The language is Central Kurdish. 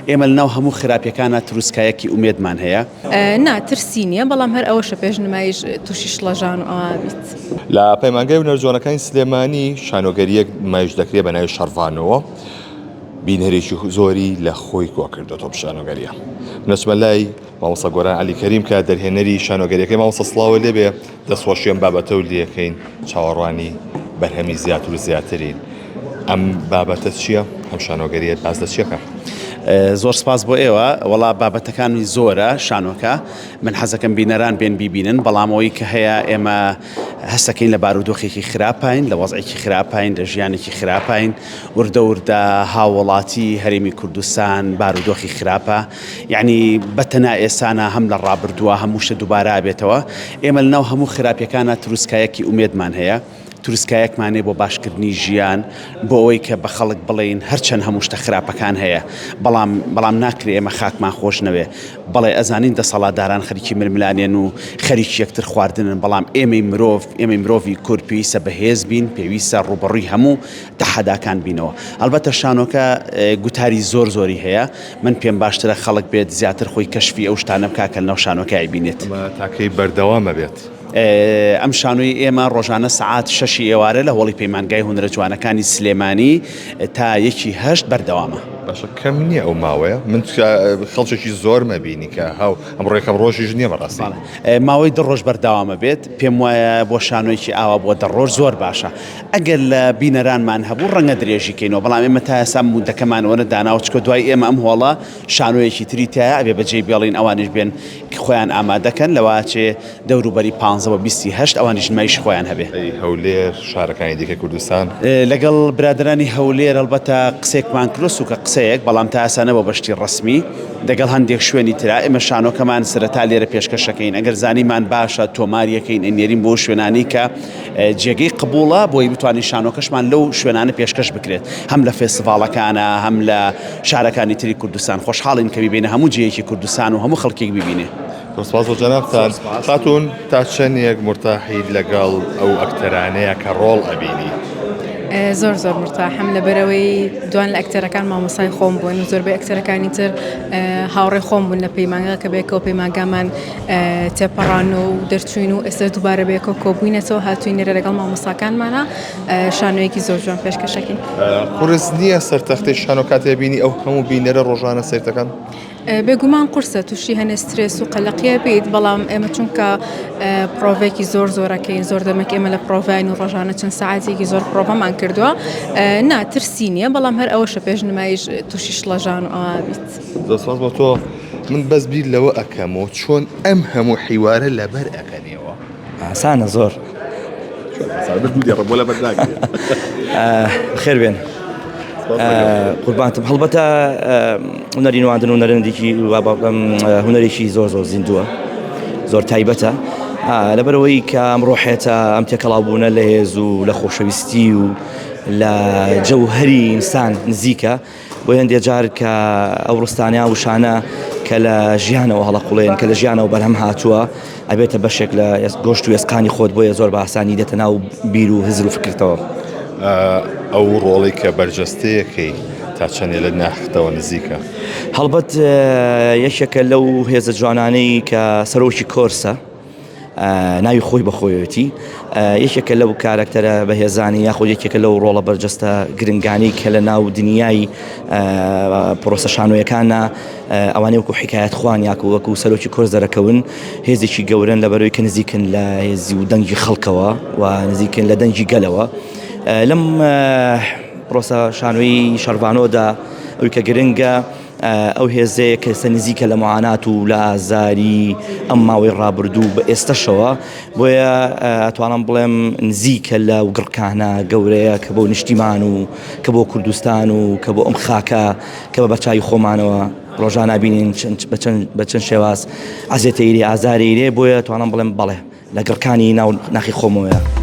ئێمە لەناو هەموو خراپیەکانە تروسکایەکی ئومێدمان هەیە. نا ترسی نییە بەڵام هەر ئەوەشە پێشنمایش تووشی شڵەژان و ئەوە بیت. لە پەیمانگای هونەرجوانەکانی سلێمانی شانۆگەریەک نمایش دەکرێت بە ناوی شەڕڤانەوە بینەرێکی زۆری لە خۆی کۆ کردوەوە شانۆگەریە. نەچمە لای مامۆستا گۆران عەلی کەریم کە دەرهێنەری شانۆگەریەکەی مامۆستا سڵاوە لێبێ دەستخۆشیەم بابەتە و لێەکەین چاوەڕوانی بەرهەمی زیاتر و زیاترین. ئەم بابەتە چییە؟ ئەم شانۆگەریە باز لە چیەکە؟ زۆر سپاس بۆ ئێوە وەڵا بابەتەکانی زۆرە شانۆکە من حەزەکەم بینەران بێن بیبینن بەڵامەوەی کە هەیە ئێمە هەستەکەین لە بارودۆخێکی خراپین لە وەزعێکی خراپین لە ژیانێکی خراپین وردە وردە هاوڵاتی هەرێمی کوردستان بارودۆخی خراپە یعنی بەتەنا ئێسانە هەم لە ڕابردووە هەموو شتە دووبارە بێتەوە ئێمە لەناو هەموو خراپیەکانە تروسکایەکی ئومێدمان هەیە تروسکایەکمانێ بۆ باشکردنی ژیان بۆ ئەوەی کە بە خەڵک بڵێن هەرچەند هەموو شتە خراپەکان هەیە بەڵام ناکرێ ئێمە خاکمان خۆش نەوێ بەڵێ ئەزانین دەسەڵاتداران خەریکی ململانێن و خەریکی یەکتر خواردنن بەڵام ئێمەی مرۆڤی کورد پێویستە بەهێز بین پێویستە ڕوبەڕووی هەموو تەحەداکان بینەوە ئەلبەتە شانۆکە گوتاری زۆری هەیە من پێم باشترە خەڵک بێت زیاتر خۆی کەشفی ئەو شتانە بکا کە لەناو شانۆکەی بینێت تاکەی بەردەوامە بێت. ئەم شانۆی ئێمە ڕۆژانە سعات 6 ئێوارە لە هۆڵی پەیمانگای هونەرە جوانەکانی سلێمانی تا 1:08 بەردەوامە. باشە کەم نییە ئەو ماوەیە من خەڵکێکی زۆر مەبینی کە هاو ئەم ڕێکەم ڕۆژیش نییە بەڕاستی ماوەی دڕۆژ بەردەوامە بێت پێم وایە بۆ شانۆیکی ئاوا بۆ دەڕۆژ زۆر باشە ئەگەر لە بینەرانمان هەبوو ڕەنگە درێژیکەینەوە بەڵام ئێمە تا ئێستا مودەکەمانەوە داناوە چکە دوای ئێمە ئەم هۆڵە شانۆیەکی تری تایە ئەبێ بەجێ بێڵین ئەوانش بێن خۆیان ئامادەکەن لەواچێ دەوروبەری 15-28 ئەوانیش نمایش خۆیان هەبێ. هەولێر شارەکانی دیکە کوردستان لەگەڵ برادرانی هەولێر ئەلبەتە قسێکمان کرۆس و کە قسەیەک بەڵام تا ئاسانە بۆ بەشتی ڕسمی دەگەڵ هەندێک شوێنی ترا ئێمە شانۆکەمان سەرەتا لێرە پێشکەشەکەین ئەگەر زانیمان باشە تۆماریەکەین ئەنێرین بۆ شوێنانی کە جێگەی قبوڵە بۆی بتوانین شانۆکەشمان لەو شوێنانە پێشکەش بکرێت هەم لە فێستیڤاڵەکانە هەم لە شارەکانی تری کوردستان خۆشحاڵین کە ببینە هەموو جێیەکی کوردستان و هەموو خەڵکێک ببینێ. سپاس بۆ جەنابتان خاتون تا چەندێک مرتاحید لەگەڵ ئەو ئەکتەرانەیە کە ڕۆڵ ئەبینی؟ زۆر مرتاحم لەبەرەوەی دوان لە ئەکتەرەکان مامۆسای خۆم بوون و زۆربەی ئەکتەرەکانی تر هاوڕێ خۆم بوون لە پەیمانگا کە بێکەوە پەیمانگامان تێپەڕان و دەرچوین و ئێستا دووبارە بێکەوە کۆبووینەتەوە هاتوینێرە لەگەڵ مامۆستاکانمانە شانۆیەکی زۆر جوان پێشکەشەکەین. قورس نییە سەرتەختەی شانۆ کاتێ بینی ئەو هەموو بینەرە ڕۆژانە سەرتەکان؟ بێگومان قورسە تووشی هەنێ سترێس و قەلەقیە بیت بەڵام ئێمە چونکە پرۆڤێکی زۆرەکەین زۆر دەمەک ئێمە لە پرۆڤین و ڕۆژانە چەند ساعاتێکی زۆر پرۆڤەمان کردووە نا ترسی نییە بەڵام هەر ئەوەشە پێشنمایش تووشی شڵەژان و ئەوە بیت. دەسپاس بۆ تۆ من بەس بیر لەوە ئەکەمەوە چۆن ئەم هەموو حیوارە لەبەر ئەکەنەوە؟ ئاسانە زۆر خێر بێن قوربانتم هەڵبەتە هونەری نواندن و نەرەندێکی هونەرێکی زۆر زیندووە زۆر تایبەتە لەبەرەوەی کە ئەمڕۆحێتە ئەم تێکەڵاوبوونە لە هێز و لە خۆشەویستی و لە جەوهەری ئینسان نزیکە بۆ هەندێک جار کە ئەو ڕستانیا وشانە کە لە ژیانەوە هەڵەقوڵێن کە لە ژیانەوە بەرهەم هاتووە ئەبێتە بەشێک لە گۆشت و ئێسقانی خۆت بۆیە زۆر بە ئاسانی دێتە ناو بیر و هزر و فکرتەوە. ئەو ڕۆڵی کە بەرجەستەیەکەی تا چەندێ لە ناختەوە نزیکە هەڵبەت یەکێکە لەو هێزە جوانانەی کە سەرۆکی کۆرسە ناوی خۆی بەخۆیەتی یەکێکە لەو کارکتەرە بەهێزانی یاخۆ یەکێکە لەو ڕۆڵە بەرجەستە گرنگانی کە لە ناو دنیای پرۆسە شانۆیەکانە ئەوانەی وەکو حکایەت خوان یاکو وەکو سەرۆکی کۆرس دەرەکەون هێزێکی گەورن لەبەرەوەی کە نزیکن لە هێزی و دەنگی خەڵکەوە و نزیکن لە دەنگی گەلەوە لەم پرۆسە شانۆی شەڕڤانۆدا ئەوی کە گرنگە ئەو هێزەیە کە نزیکە لە معانات و لە ئازاری ئەم ماوەی ڕابردوو بە ئێستەشەوە بۆیە ئەتوانم بڵێم نزیکە لە گڕکانە گەورەیە کە بۆ نیشتیمان و کە بۆ کوردستان و کە بۆ ئەم خاکە کە بە بەرچاوی خۆمانەوە ڕۆژانە بینین بە چەند شێواز عەزێتە ئیرێ ئازاری ئیرێ بۆیە توانم بڵێم بەڵێ لە گڕکانی ناو ناخی خۆمەوەیە.